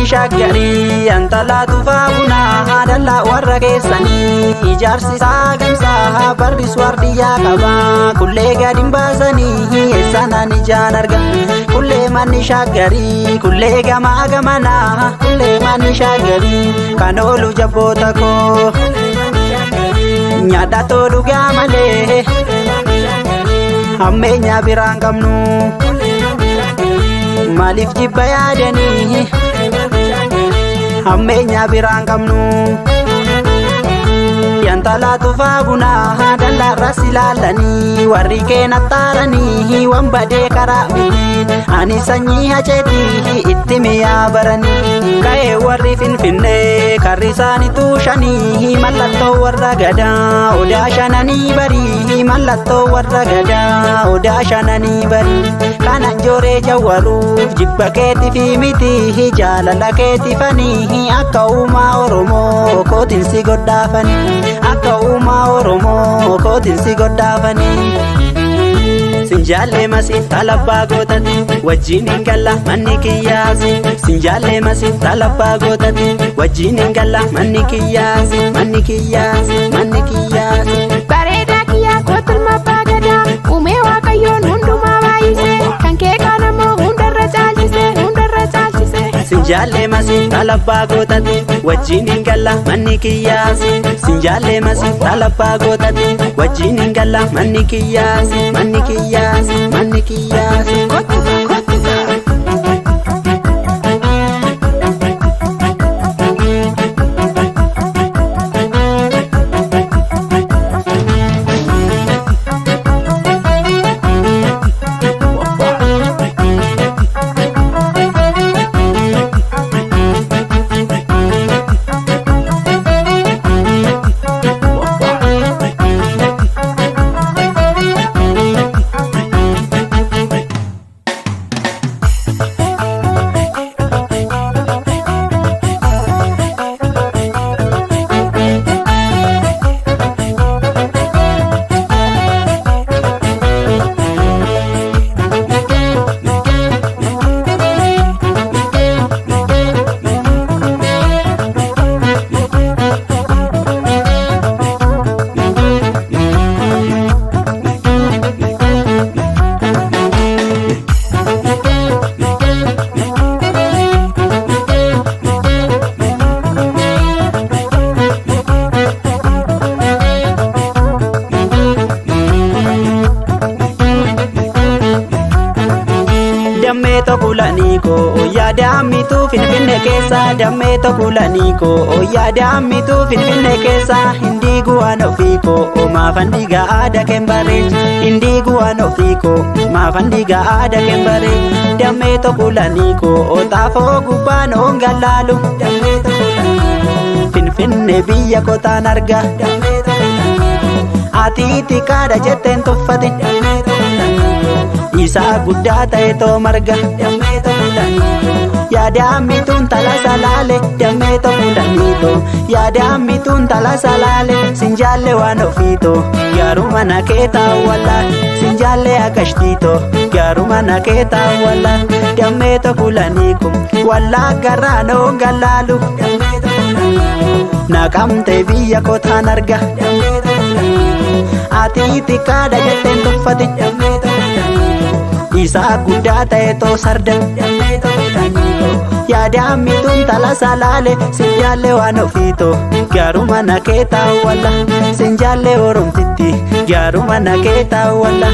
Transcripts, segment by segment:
manni shaggari antala tufaabuna dalla warra keessanii ijaarsi saagamsaa barris wardiyaa qaba kullee gadin baasanii eessanan ijaan arga kullee manni shaggari kullee gamaa gamana kullee manni shaggari kan oolu jabboota koo nyaata tolugaa malee ammeenya biraan qabnu maaliif jibba yaadanii ammeenya biraan qabnu yantala tufaabuna dallarras ilaalanii warri keenya taaranii waan badee karaa miti ani sanyii haceetii itti mi'aa baranii ka'ee warri finfinnee karri isaanii tuushanii mallattoo warra gadaa odaa shananii barii mallattoo warra gadaa odaa shananii barii kanan jooree jawwaruuf jibba keetii miti jaalala keetii fanii akka uumaa Oromoo kootiin si godhaafanii akka uumaa Oromoo kootiin si godhaafanii sinjaalee masiif talabbaa gootati wajjin hin galla manni kiyyaasi sinjaalee masiif talabbaa gootati wajjin hin galla manni kiyyaasi manni kiyyaasi manni kiyyaasi bareedaa kiyyaa kootulma abbaa gadaa uumee waaqayyoon hundumaa baay'isee kan kee qaanamoo hundarra caalchisee hundarra caalchisee sinjaalee masiif talabbaa gootati wajjin hin galla manni kiyyaasi sinjaalee masiif talabbaa gootati wajjin hin galla manni kiyyaasi manni kiyyaasi manni kiyyaasi kottisa kottisa yaadamitu finfinne keessa dammeeto kulaniko yaadamitu finfinne keessa indigu anofiko maafandiga aada kembareej indigu anofiko maafandiga aada kembareej dammeeto kulaniko taafoo gubbaan ongalalu dammeeto kulaniko finfinne biyya kotaan arga dammeeto kulaniko atiiti kaadha jetteen tuffati dammeeto kulaniko isaa guddaa ta'e too marga dammeeto kulaniko yaadamitun tala salale dammeeto kulaniko yaadamitun tala salale sinjaalle waan ofiito gaaruma nakeeta walla sinjaalle akashtito gaaruma nakeeta walla dammeeto kulaniko walla garraano galaalu dammeeto kulaniko naqamte biyya kotaan arga dammeeto kulaniko atiiti kaadha jetteen tuffati dammeeto kulaniko isaa guddaa ta'e too sarda dammeeto kulaniko yaadamitun tala salale sinjaalle waan ofiito gaaruma nakeeta walla sinjaalle oromtitti gaaruma nakeeta walla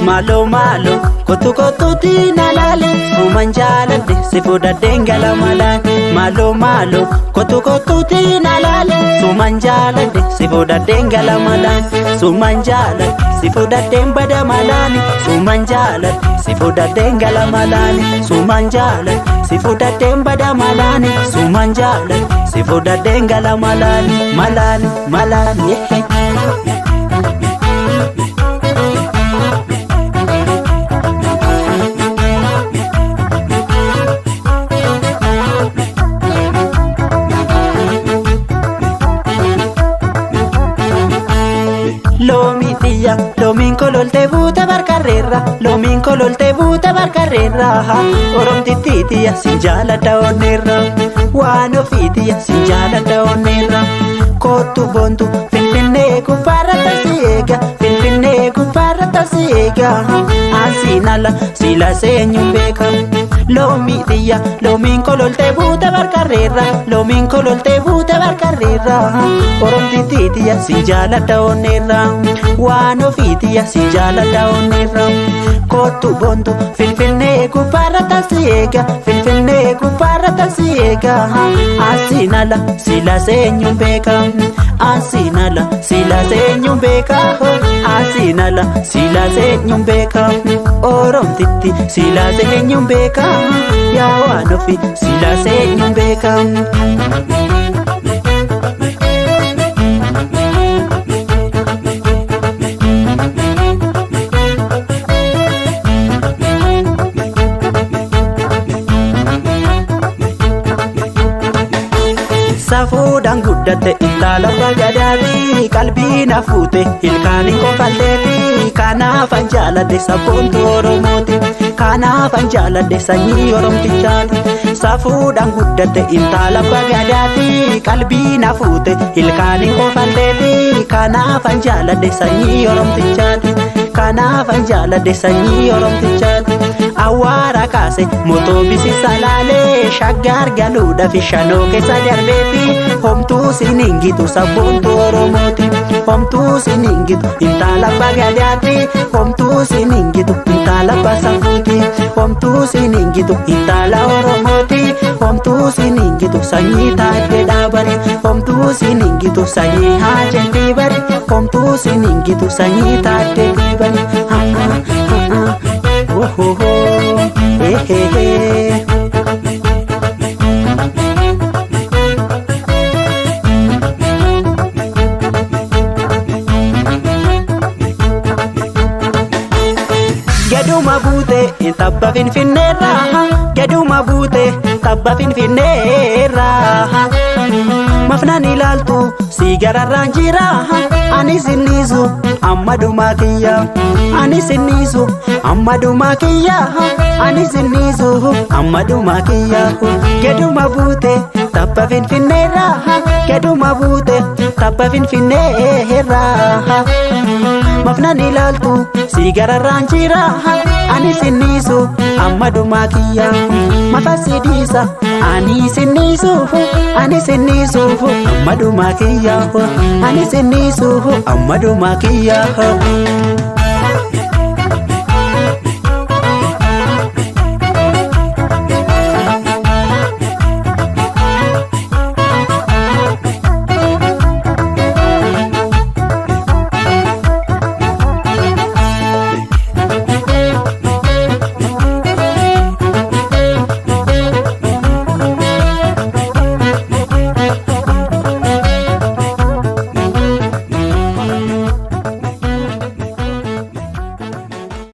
malo malo kotu kotu tinalale sumanjalade sifudadden galamala malo malo kotu kotu tinalale sumanjalade sifudadden galamala sumanjalade sifudadden badamalani sumanjalade sifudadden galamalani sumanjalade sifudadden badamalani sumanjalade sifudadden galamalani malani malani Loomi xiyya loomiin kololtee buute barkarreerra loomiin kololtee buute barkarreerra oromtittii xiyya sin jaaladha onneerra waan ofiitiyya sin jaaladha onneerra kootu boontu finfinnee gubbaarra tarsi eega finfinnee gubbaarra tarsi eega asiin ala sila seenyuun beeka. Loomi xiyya loomiin kololtee buute barkarreerra loomiin kololtee buute barkarreerra oromtittii xiyya sin jaaladha onneerra waan ofiitiyya sin jaaladha onneerra kootu boontu finfinnee gubbaarra tarsi eega finfinnee gubbaarra tarsi eega asiin ala sila seenyuun beeka asiin ala sila seenyuun beeka asiin ala sila seenyuun beeka oromtitti sila seenyuun beeka yaa waan ofi sila seenyuun beeka. Safuudhaan guddatte intala bagadaati qalbii na fuute ilkaaniin qofalleeti kanaafan jaaladhe sabboontu oromooti kanaafan jaaladhe sanyii oromtichaati. Safuudhaan guddatte intala bagadaati qalbii na fuute ilkaaniin qofalleeti kanaafan jaaladhe sanyii oromtichaati kanaafan jaaladhe sanyii oromtichaati. Awwaara kaase motoobisi salaalee shaggaar galuudhaaf shanoo keessa darbeeti homtuu siningitu sabboontu oromooti homtuu siningitu intala bagadaati homtuu siningitu intala basafuuti homtuu siningitu intala oromooti homtuu siningitu sanyii taadde dhaabari homtuu siningitu sanyii haajeen dhiibari homtuu siningitu sanyii taadde dhiibari. Gaduma buute tabba finfinneerra gaduma buute tabba finfinneerra mafnaan ilaaltu si gararraan jira ani sinniisu ammadumaa kiyya ani sinniisu ammadumaa kiyya ani sinniisu ammadumaa kiyya. Gaduma buute tabba finfinneerra gaduma buute tabba finfinneerra mafnaan ilaaltu si gararraan jira ani sinniisu ammadumaa kiyya mafasidiisa ani sinniisu ammadumaa kiyya ani sinniisu ammadumaa kiyya.